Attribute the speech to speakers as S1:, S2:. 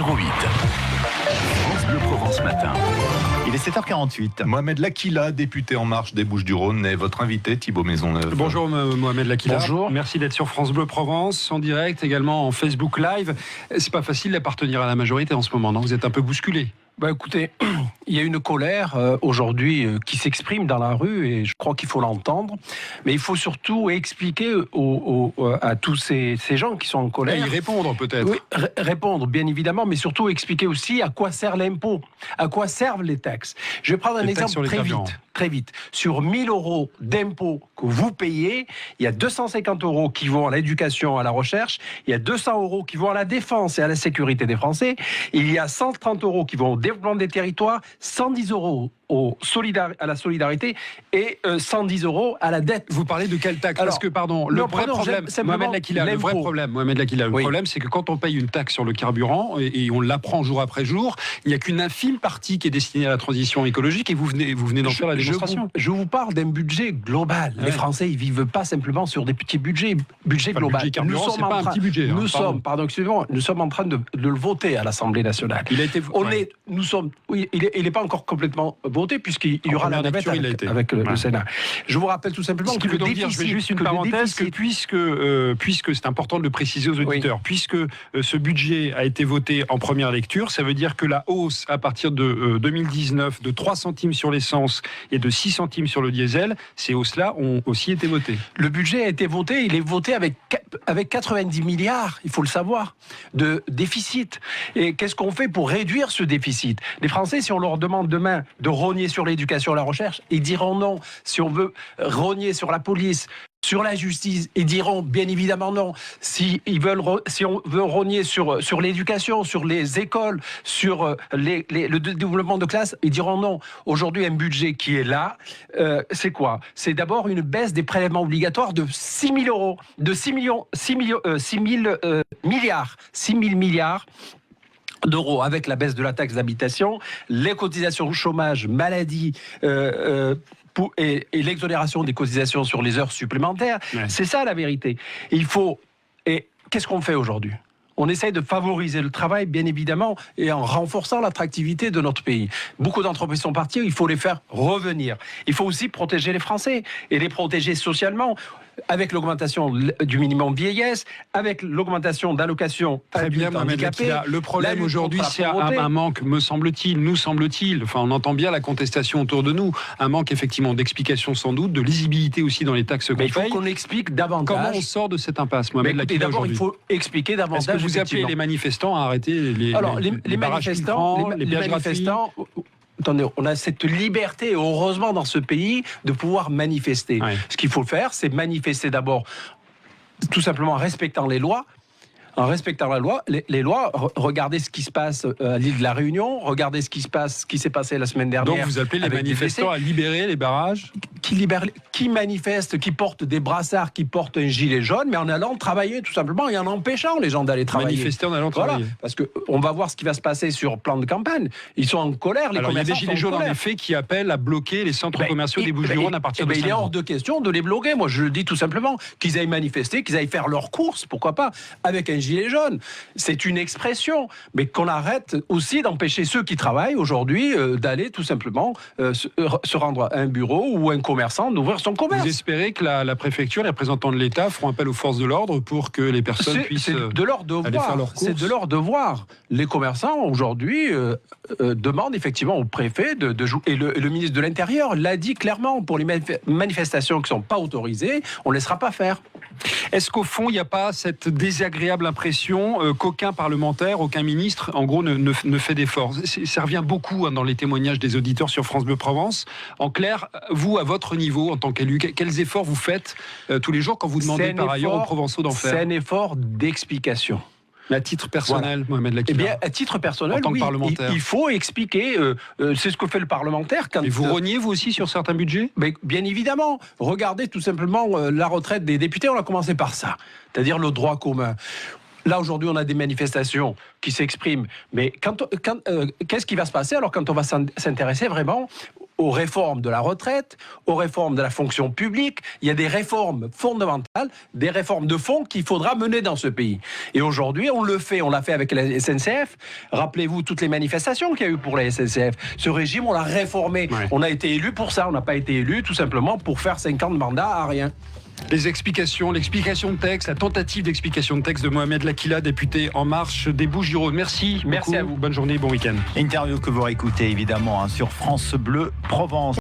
S1: numéro 8. France Bleu Provence matin. Il est 7h48.
S2: Mohamed Lakila, député En Marche des Bouches-du-Rhône, est votre invité, Thibaut Maisonneuve.
S3: Bonjour Mohamed Lakila.
S1: Bonjour.
S3: Merci d'être sur France Bleu Provence, en direct, également en Facebook Live. C'est pas facile d'appartenir à la majorité en ce moment, non ? Vous êtes un peu bousculé.
S4: Écoutez, il y a une colère aujourd'hui qui s'exprime dans la rue et je crois qu'il faut l'entendre. Mais il faut surtout expliquer à tous ces gens qui sont en colère.
S3: Et y répondre peut-être.
S4: Oui, répondre bien évidemment, mais surtout expliquer aussi à quoi sert l'impôt, à quoi servent les taxes. Je vais prendre un exemple très vite. Sur 1 000 € d'impôts que vous payez, il y a 250 € qui vont à l'éducation, à la recherche, il y a 200 € qui vont à la défense et à la sécurité des Français, il y a 130 € qui vont au développement des territoires, 110 € à la solidarité et 110 € à la dette.
S3: Vous parlez de quelle taxe ? Parce que, le vrai problème, c'est que quand on paye une taxe sur le carburant, et on l'apprend jour après jour, il n'y a qu'une infime partie qui est destinée à la transition écologique, et vous venez d'en faire la démonstration.
S4: Je vous parle d'un budget global. Ouais. Les Français, ils ne vivent pas simplement sur des petits budgets global.
S3: Le budget carburant, c'est pas un petit budget.
S4: Nous sommes en train de le voter à l'Assemblée nationale.
S3: Il a été
S4: il n'est pas encore complètement voté puisqu'il y aura la navette avec le Sénat. Je vous rappelle tout simplement
S3: que le déficit, je fais juste une parenthèse, puisque c'est important de le préciser aux auditeurs, puisque ce budget a été voté en première lecture, ça veut dire que la hausse à partir de 2019 de 3 centimes sur l'essence et de 6 centimes sur le diesel, ces hausses-là ont aussi été votées.
S4: Le budget a été voté, il est voté avec 90 milliards, il faut le savoir, de déficit. Et qu'est-ce qu'on fait pour réduire ce déficit ? Les Français, si on leur demande demain de rogner sur l'éducation et la recherche, ils diront non. Si on veut rogner sur la police, sur la justice, ils diront bien évidemment non. Si on veut rogner sur l'éducation, sur les écoles, sur le développement de classe, ils diront non. Aujourd'hui, un budget qui est là, c'est quoi ? C'est d'abord une baisse des prélèvements obligatoires de 6 000 €, de 6 000 milliards d'euros avec la baisse de la taxe d'habitation, les cotisations chômage, maladie et l'exonération des cotisations sur les heures supplémentaires. Ouais. C'est ça la vérité. Et qu'est-ce qu'on fait aujourd'hui ? On essaye de favoriser le travail, bien évidemment, et en renforçant l'attractivité de notre pays. Beaucoup d'entreprises sont parties, il faut les faire revenir. Il faut aussi protéger les Français et les protéger socialement, avec l'augmentation du minimum vieillesse, avec l'augmentation d'allocations adultes handicapés.
S3: Le problème aujourd'hui, c'est un manque, nous semble-t-il, enfin on entend bien la contestation autour de nous, un manque effectivement d'explication sans doute, de lisibilité aussi dans les taxes qu'on paye.
S4: Il faut qu'on explique davantage.
S3: Comment on sort de cette impasse, Mohamed Lakila,
S4: d'abord, il faut expliquer davantage.
S3: Est-ce que vous appelez les manifestants à arrêter les manifestants,
S4: Attendez, on a cette liberté, heureusement, dans ce pays, de pouvoir manifester. Ouais. Ce qu'il faut faire, c'est manifester d'abord, tout simplement en respectant les lois. En respectant la loi, les lois, regardez ce qui se passe à l'île de la Réunion, regardez ce qui s'est passé la semaine dernière.
S3: Donc vous appelez les manifestants à libérer les barrages ?
S4: Qui manifestent, qui portent des brassards, qui portent un gilet jaune, mais en allant travailler tout simplement et en empêchant les gens d'aller travailler.
S3: Manifester en allant travailler.
S4: Voilà, parce qu'on va voir ce qui va se passer sur le plan de campagne. Ils sont en colère, les commerçants. Il y a des
S3: gilets jaunes en effet qui appellent à bloquer les centres commerciaux des Bouches-du-Rhône à partir de
S4: il est hors de question de les bloquer. Moi je le dis tout simplement, qu'ils aillent manifester, qu'ils aillent faire leurs courses, pourquoi pas, avec un gilet jaune. C'est une expression, mais qu'on arrête aussi d'empêcher ceux qui travaillent aujourd'hui d'aller tout simplement se rendre à un bureau ou un commerçant d'ouvrir son commerce.
S3: Vous espérez que la préfecture, les représentants de l'État feront appel aux forces de l'ordre pour que les personnes puissent aller faire leurs courses ?
S4: C'est de leur devoir. Les commerçants aujourd'hui demandent effectivement au préfet de jouer. Et le ministre de l'Intérieur l'a dit clairement, pour les manifestations qui ne sont pas autorisées, on ne laissera pas faire.
S3: Est-ce qu'au fond, il n'y a pas cette désagréable impression qu'aucun parlementaire, aucun ministre, en gros, ne fait d'efforts ? Ça revient beaucoup dans les témoignages des auditeurs sur France Bleu Provence. En clair, vous, à votre niveau, en tant qu'élu, quels efforts vous faites tous les jours quand vous demandez par ailleurs aux Provençaux d'en faire ?
S4: C'est un effort d'explication.
S3: À titre personnel, voilà. Mohamed Lakila.
S4: Eh bien, à titre personnel,
S3: en tant que parlementaire.
S4: Il faut expliquer. C'est ce que fait le parlementaire.
S3: Et vous reniez, vous aussi, sur certains budgets ?
S4: Mais bien évidemment. Regardez tout simplement la retraite des députés. On a commencé par ça, c'est-à-dire le droit commun. Là, aujourd'hui, on a des manifestations qui s'expriment. Mais qu'est-ce qui va se passer alors quand on va s'intéresser vraiment aux réformes de la retraite, aux réformes de la fonction publique. Il y a des réformes fondamentales, des réformes de fond qu'il faudra mener dans ce pays. Et aujourd'hui, on le fait, on l'a fait avec la SNCF. Rappelez-vous toutes les manifestations qu'il y a eu pour la SNCF. Ce régime, on l'a réformé.
S3: Ouais.
S4: On a été élu pour ça. On n'a pas été élu tout simplement pour faire 5 ans de mandat à rien.
S3: L'explication de texte, la tentative d'explication de texte de Mohamed Lakila, député En Marche des Bouches-du-Rhône. Merci.
S4: Merci
S3: beaucoup.
S4: à vous.
S3: Bonne journée, bon week-end.
S1: Interview que vous réécoutez évidemment sur France Bleu Provence.